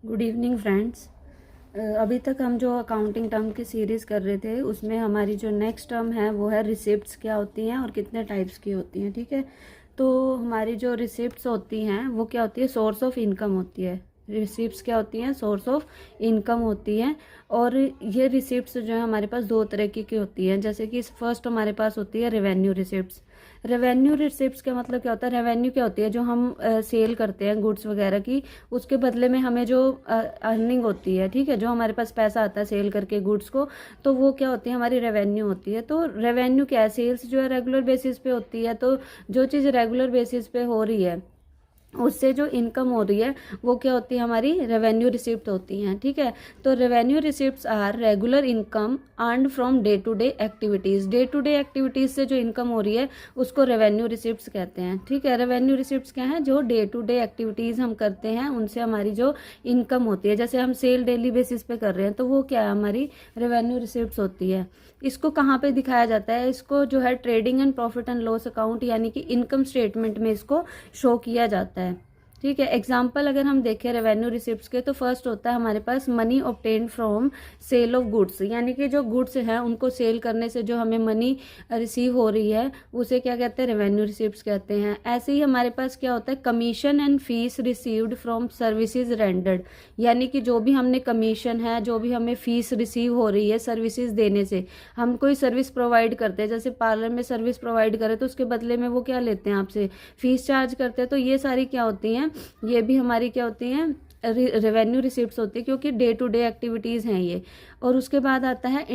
Good evening friends. अभी तक हम जो अकाउंटिंग टर्म की सीरीज़ कर रहे थे उसमें हमारी जो नेक्स्ट टर्म है वो है रिसिप्ट्स क्या होती हैं और कितने टाइप्स की होती हैं। ठीक है, तो हमारी जो रिसिप्ट्स होती हैं वो क्या होती है, सोर्स ऑफ इनकम होती है। रिसिप्ट्स क्या होती हैं, सोर्स ऑफ इनकम होती हैं। और ये रिसिप्ट्स जो है हमारे पास दो तरह की होती हैं। जैसे कि फर्स्ट हमारे पास होती है रेवेन्यू रिसिप्ट्स। रेवेन्यू रिसिप्ट्स का मतलब क्या होता है, रेवेन्यू क्या होती है, जो हम सेल करते हैं गुड्स वगैरह की, उसके बदले में हमें जो अर्निंग होती है, ठीक है, जो हमारे पास पैसा आता है सेल करके गुड्स को, तो वो क्या होती है, हमारी रेवेन्यू होती है। तो रेवेन्यू क्या है, सेल्स जो है रेगुलर बेसिस पे होती है। तो जो चीज़ रेगुलर बेसिस पे हो रही है उससे जो इनकम हो रही है वो क्या होती है, हमारी रेवेन्यू रिसिप्ट होती हैं। ठीक है, तो revenue receipts are regular income earned from day to day activities. Day to day activities से जो इनकम हो रही है उसको रेवेन्यू रिसिप्ट्स कहते हैं। ठीक है, रेवेन्यू रिसिप्ट्स क्या है, जो डे टू डे एक्टिविटीज़ हम करते हैं उनसे हमारी जो इनकम होती है, जैसे हम सेल डेली बेसिस पे कर रहे हैं तो वो क्या है, हमारी रेवेन्यू रिसिप्ट्स होती है। इसको कहाँ पे दिखाया जाता है, इसको जो है trading and profit and loss account यानी कि इनकम स्टेटमेंट में इसको शो किया जाता है। ठीक है, एग्जाम्पल अगर हम देखें रेवेन्यू रिसिप्ट्स के, तो फर्स्ट होता है हमारे पास money obtained from sale of goods, यानी कि जो गुड्स हैं उनको सेल करने से जो हमें मनी रिसीव हो रही है उसे क्या कहते हैं, रेवेन्यू रिसिप्ट्स कहते हैं। ऐसे ही हमारे पास क्या होता है, commission and fees received from services rendered, यानी कि जो भी हमने कमीशन है, जो भी हमें फीस रिसीव हो रही है सर्विसेज देने से, हम कोई सर्विस प्रोवाइड करते हैं, जैसे पार्लर में सर्विस प्रोवाइड करें तो उसके बदले में वो क्या लेते हैं, आपसे फीस चार्ज करते हैं। तो ये सारी क्या होती हैं, ये भी हमारी क्या होती हैं, रेवेन्यू रिसिप्ट्स होती है, क्योंकि डे टू डे एक्टिविटीज़ हैं ये। और उसके बाद आता है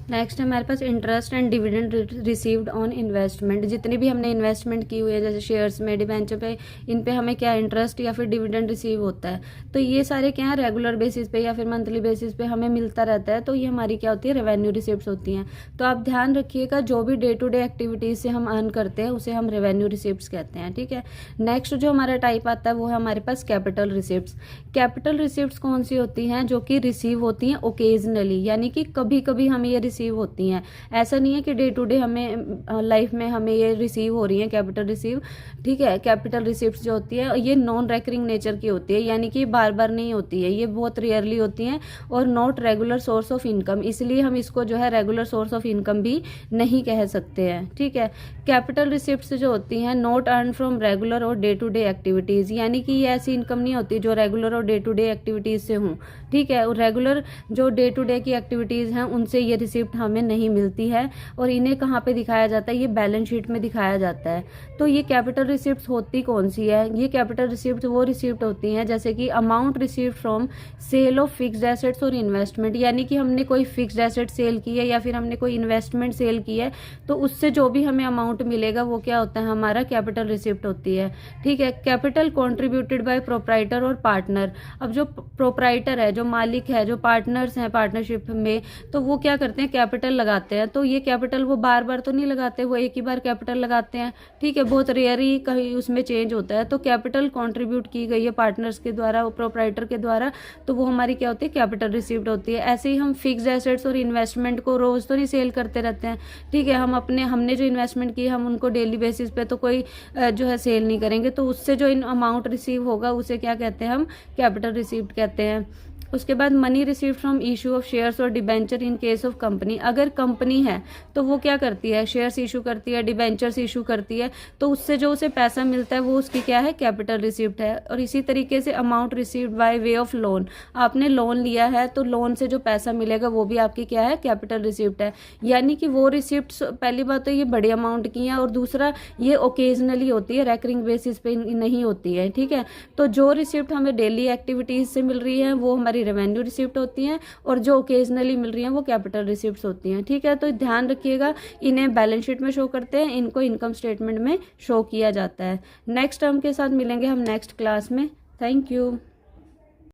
नेक्स्ट हमारे पास interest and dividend received on investment. जितनी भी हमने इन्वेस्टमेंट की हुई है, जैसे शेयर्स में, डिबेंचर पे, इन पे हमें क्या इंटरेस्ट या फिर डिविडेंड रिसीव होता है। तो ये सारे क्या है, रेगुलर बेसिस पे या फिर मंथली बेसिस पे हमें मिलता रहता है। तो ये हमारी क्या होती है, रेवेन्यू रिसिप्ट्स होती हैं। तो आप ध्यान रखिएगा, जो भी डे टू डे एक्टिविटीज से हम अर्न करते हैं उसे हम रेवेन्यू रिसिप्ट्स कहते हैं। ठीक है, नेक्स्ट जो हमारा टाइप आता है वो है हमारे पास कैपिटल रिसिप्ट्स। कैपिटल रिसिप्ट्स कौन सी होती हैं, जो कि रिसीव होती हैं ओकेजनली, यानी कि कभी कभी हमें ये रिसीव होती हैं। ऐसा नहीं है कि डे टू डे हमें लाइफ में हमें ये रिसीव हो रही है कैपिटल रिसीव। ठीक है, कैपिटल रिसिप्ट्स जो होती है ये नॉन रेकरिंग नेचर की होती है, यानी कि बार बार नहीं होती है, ये बहुत रेयरली होती हैं और not regular source of income, इसलिए हम इसको जो है रेगुलर सोर्स ऑफ इनकम भी नहीं कह सकते हैं। ठीक है, कैपिटल रिसिप्ट्स जो होती हैं नॉट अर्न फ्रॉम रेगुलर और डे टू डे एक्टिविटीज़, यानी कि ये ऐसी इनकम नहीं होती जो रेगुलर और डे टू डे एक्टिविटीज़ से हों। ठीक है, रेगुलर जो डे टू डे की एक्टिविटीज़ हैं उनसे ये रिसिप्ट हमें नहीं मिलती है। और इन्हें कहाँ पे दिखाया जाता है, ये बैलेंस शीट में दिखाया जाता है। तो ये कैपिटल रिसिप्ट्स होती कौन सी है, ये कैपिटल रिसिप्ट वो रिसिप्ट होती हैं जैसे कि amount received from sale of fixed assets और इन्वेस्टमेंट, यानी कि हमने कोई फिक्स्ड एसेट सेल की है या फिर हमने कोई इन्वेस्टमेंट सेल की है, तो उससे जो भी हमें अमाउंट मिलेगा वो क्या होता है, हमारा कैपिटल रिसिप्ट होती है। ठीक है, कैपिटल कॉन्ट्रीब्यूटेड बाय प्रोप्राइटर और पार्टनर। अब जो प्रोप्राइटर है, जो मालिक है, जो पार्टनर्स हैं पार्टनरशिप में, तो वो क्या करते हैं, कैपिटल लगाते हैं। तो ये कैपिटल वो बार बार तो नहीं लगाते, वो एक ही बार कैपिटल लगाते हैं। ठीक है, बहुत रेयर ही कहीं उसमें चेंज होता है। तो कैपिटल कंट्रीब्यूट की गई है पार्टनर्स के द्वारा, प्रोप्राइटर के द्वारा, तो वो हमारी क्या होती है, कैपिटल रिसीव्ड होती है। ऐसे ही हम फिक्स्ड एसेट्स और इन्वेस्टमेंट को रोज तो नहीं सेल करते रहते हैं। ठीक है, हमने जो इन्वेस्टमेंट की हम उनको डेली बेसिस पे तो कोई जो है सेल नहीं करेंगे, तो उससे जो अमाउंट रिसीव होगा उसे क्या कहते हैं, हम कैपिटल रिसीव्ड कहते हैं। उसके बाद money receive from issue of shares और debenture in case of company. अगर कंपनी है तो वो क्या करती है, शेयर्स इशू करती है, डिबेंचर्स इशू करती है, तो उससे जो उसे पैसा मिलता है वो उसकी क्या है, कैपिटल रिसिप्ट है। और इसी तरीके से amount received by way of loan, आपने लोन लिया है तो लोन से जो पैसा मिलेगा वो भी आपकी क्या है, कैपिटल रिसिप्ट है। यानी कि वो रिसिप्ट, पहली बात तो ये बड़े अमाउंट की है और दूसरा ये ओकेजनली होती है, रेकरिंग बेसिस पे नहीं होती है। ठीक है, तो जो रिसिप्ट हमें डेली एक्टिविटीज से मिल रही है वो हमारी रेवेन्यू रिसिप्ट होती हैं और जो ओकेजनली मिल रही हैं वो कैपिटल रिसिप्ट्स होती हैं। ठीक है, तो ध्यान रखिएगा, इन्हें बैलेंस शीट में शो करते हैं, इनको इनकम स्टेटमेंट में शो किया जाता है। नेक्स्ट टर्म के साथ मिलेंगे हम नेक्स्ट क्लास में। Thank you.